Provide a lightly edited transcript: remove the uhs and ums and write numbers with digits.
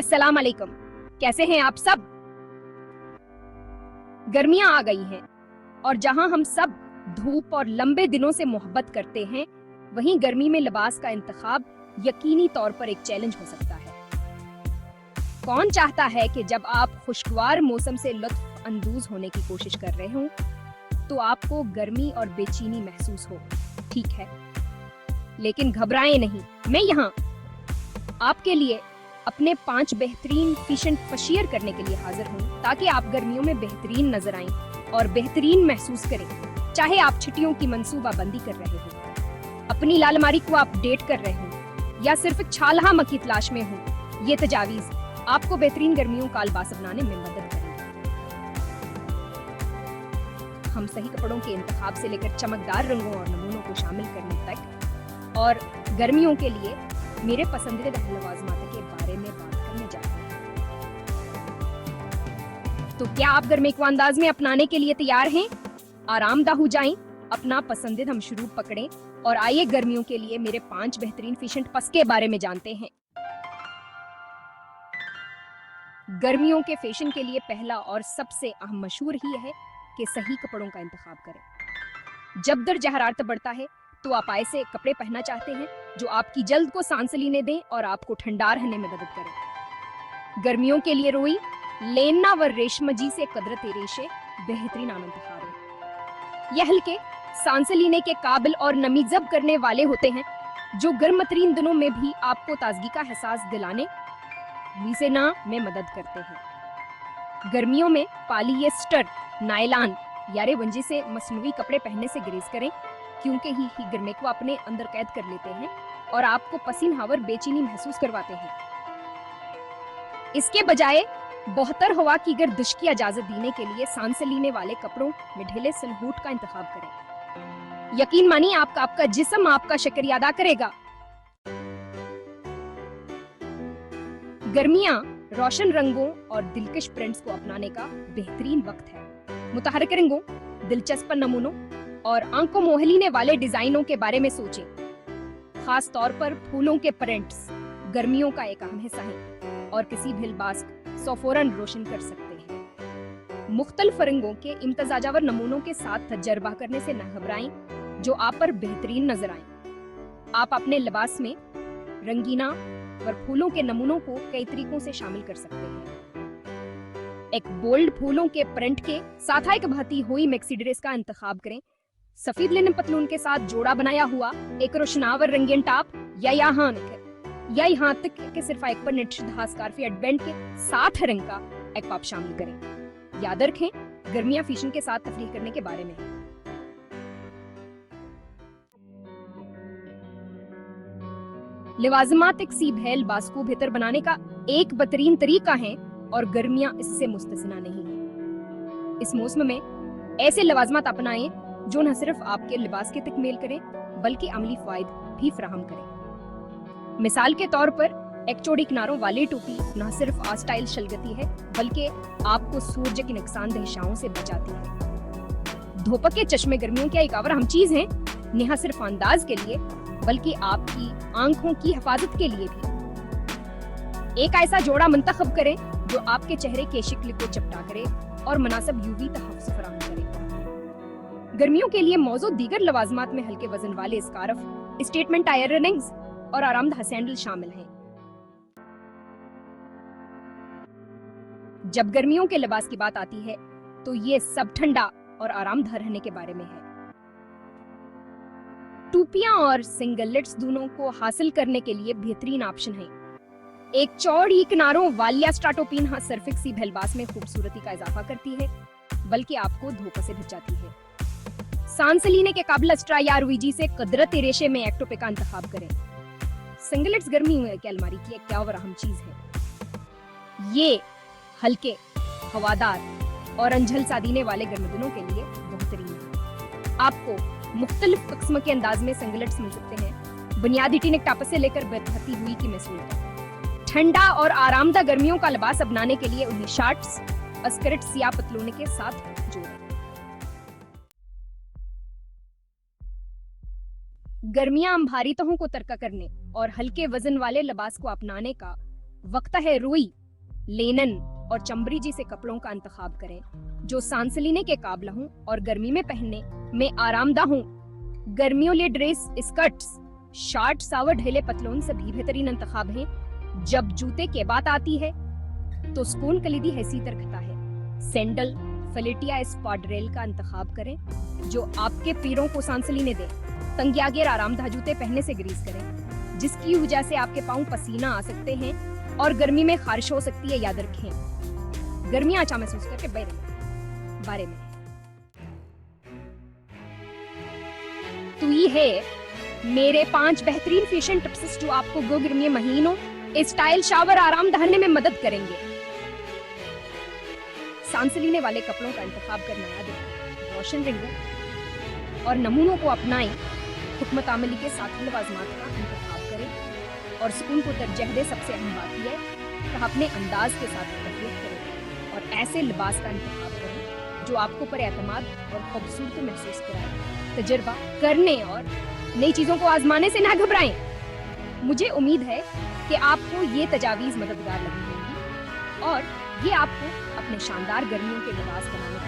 अस्सलाम वालेकुम। कैसे हैं आप सब? गर्मियां आ गई हैं और जहां हम सब धूप और लंबे दिनों से मोहब्बत करते हैं, वहीं गर्मी में लिबास का इंतखाब यकीनी तौर पर एक चैलेंज हो सकता है। कौन चाहता है कि जब आप खुशगवार मौसम से लुत्फ अंदोज होने की कोशिश कर रहे हो तो आपको गर्मी और बेचैनी महसूस हो? ठीक है, लेकिन घबराएं नहीं, मैं यहाँ आपके लिए अपने 5 बेहतरीन फैशन शेयर करने के लिए हाजिर हूँ, ताकि आप गर्मियों में बेहतरीन नजर आएं और बेहतरीन महसूस करें। चाहे आप छुट्टियों की मंसूबाबंदी कर रहे हो, अपनी लालमारी को अपडेट कर रहे हो या सिर्फ एक छालहा मक्खी तलाश में हो, ये तजावीज आपको बेहतरीन गर्मियों का लिबास अपनाने में मदद करेंगे। हम सही कपड़ों के इंतखाब से लेकर चमकदार रंगों और नमूनों को शामिल करने तक और गर्मियों के लिए मेरे पसंदीदा लवाज़मात के बारे में बात करने जा रहे हैं। तो क्या आप गर्मी को अंदाज में अपनाने के लिए तैयार हैं? आरामदा हो जाएं, अपना पसंदीदा मशरूब पकड़ें और आइए गर्मियों के लिए मेरे 5 बेहतरीन फैशन पस के बारे में जानते हैं। गर्मियों के फैशन के लिए पहला और सबसे अहम मशहूर ही है कि सही कपड़ों का इंतखाब करें। जब दर्जा हरारत बढ़ता है तो आप ऐसे कपड़े पहनना चाहते हैं जो आपकी जल्द को सांस लेने दें और आपको ठंडा रहने में मदद करें। गर्मियों के लिए रोई, लेना व रेशमजी से कदरती रेशे बेहतरीन इंतखाब है। यह हल्के, सांस लेने के काबिल और नमी जब करने वाले होते हैं, जो गर्मतरीन दिनों में भी आपको ताजगी का एहसास दिलाने में मदद करते हैं। गर्मियों में पॉलिएस्टर, नायलॉन या रेवंजी से मसनूई कपड़े पहनने से गुरेज करें, क्योंकि ही गर्मी को अपने अंदर कैद कर लेते हैं और आपको पसीनावर बेचैनी महसूस करवाते हैं। इसके बजाय बेहतर हवा की गर्दिश की इजाजत देने के लिए सांस लेने वाले कपड़ों में ढीले सलहूट का इंतखाब करें। यकीन मानिए आपका जिस्म आपका शुक्रिया अदा करेगा। गर्मियां रोशन रंगों और दिलकश प्रिंट्स को अपनाने का बेहतरीन वक्त है। मुतहरक रंगों, दिलचस्प नमूनों और आंखों मोहलीने वाले डिजाइनों के बारे में सोचें। खास तौर पर फूलों के प्रिंट्स गर्मियों का एक अहम हिस्सा हैं और किसी भी लिबास को फौरन रोशन कर सकते हैं। मुख्तलिफ रंगों के इम्तजाजावर नमूनों के साथ तजर्बा करने से न घबराएं, जो आप पर बेहतरीन नजर आए। आप अपने लिबास में रंगीना और फूलों के नमूनों को कई तरीकों से शामिल कर सकते हैं। एक बोल्ड फूलों के प्रिंट के साथ एक बहती हुई मैक्सी ड्रेस का इंतखाब करें। सफेद लिनन पतलून के साथ जोड़ा बनाया हुआ एक रोशनावर रंगीन टॉप या यहाँ तक कि सिर्फ एक पर निश्चित स्कार्फ या बैंड के साथ रंग का एक टॉप शामिल करें। याद रखें, गर्मियां फैशन के साथ तफरीह करने के बारे में है। लिवाज़मात एक सीब है लिबास को बेहतर बनाने का एक बेहतरीन तरीका है और गर्मियां इससे मुस्तस्ना नहीं है। इस मौसम में ऐसे लिवाज़मात अपनाएं जो न सिर्फ आपके लिबास के तकमील करें बल्कि अमली फायद भी फराहम करें। मिसाल के तौर पर एक चौड़ी किनारों वाली टोपी न सिर्फ स्टाइल शलगती है बल्कि आपको सूरज की नुकसानदेह छाओं से बचाती है। धूप के चश्मे गर्मियों की एक और अहम चीज है, न सिर्फ अंदाज के लिए बल्कि आपकी आंखों की हिफाजत के लिए भी। एक ऐसा जोड़ा मुंतखब करें जो आपके चेहरे के शिक्ल को चपटा करे और मुनासिब यूवी तहफ़्फ़ुज़ फराहम करे। गर्मियों के लिए मौजूद दीगर लवाज़मात में हल्के वजन वाले स्कार्फ, स्टेटमेंट इयररिंग्स और आरामदायक सैंडल शामिल हैं। जब गर्मियों के लिबास की बात आती है तो ये सब ठंडा और आरामदायक रहने के बारे में है। टोपियां और सिंगलेट्स दोनों को हासिल करने के लिए बेहतरीन ऑप्शन है। एक चौड़ी किनारों वालिया स्ट्राटोपी न सिर्फ एक सीब लिबास में खूबसूरती का इजाफा करती है बल्कि आपको धूप से बचाती है। सांस लेने के काबिल अस्ट्रा या रुईजी से कदरती रेशे में एक टोपी का इंतखाब करें। सिंगलेट्स गर्मी की अलमारी की एक और अहम चीज है। ये हल्के, हवादार और अंझल सादीने वाले गर्म दिनों के लिए बेहतरीन है। आपको मुख्तलिफ किस्म के अंदाज में सिंगलेट्स मिल सकते हैं, बुनियादी टीनिक टॉप से लेकर बहती हुई की महसूल। ठंडा और आरामदायक गर्मियों का लिबास अपनाने के लिए उन्हें शॉर्ट्स, स्कर्ट्स या पतलून के साथ जोड़ें। गर्मियां भारी तहों को तरका करने और हल्के वजन वाले लिबास को अपनाने का वक्त है रुई, लेनन और चमड़ी जैसे कपड़ों का इंतखाब करें जो सांस लेने के काबिल हों और गर्मी में पहनने में आरामदा हों। गर्मियों लिए ड्रेस, स्कर्ट्स, शॉर्ट, सावर, ढीले पतलून से भी बेहतरीन इंतखाब है। जब जूते के बात आती है तो स्पून कलीदी हैसियत रखता है। सैंडल, फलेटिया, स्पाडरेल का इंतखाब करें जो आपके पैरों को सांस लेने दे। तंगियागे आरामदाह जूते पहनने से ग्रीस करें जिसकी वजह से आपके पांव पसीना आ सकते हैं और गर्मी में खारिश हो सकती है। याद रखें, गर्मी आचा महसूस करके बारे में तो ये है मेरे 5 बेहतरीन फैशन टिप्स जो आपको गर्मी महीनों स्टाइल, शावर, आराम दहने में मदद करेंगे। सांस लेने वाले कपड़ों का इंतखाब करना याद रखें। रोशन रंगों और नमूनों को अपनाएं। हुक्मत आमली के साथ लवाजमात का इंतखाब करें और सुकून को तरजीह दे। सबसे अहम बात यह है कि अपने अंदाज के साथ तफरीक करें और ऐसे लिबास का इंतखाब करें जो आपको पर एतमाद और खूबसूरती महसूस कराए। तजर्बा करने और नई चीजों को आजमाने से ना घबराएं। मुझे उम्मीद है कि आपको ये तजावीज मददगार लगी होंगी और ये आपको अपने शानदार गर्मियों के लिबास बनाने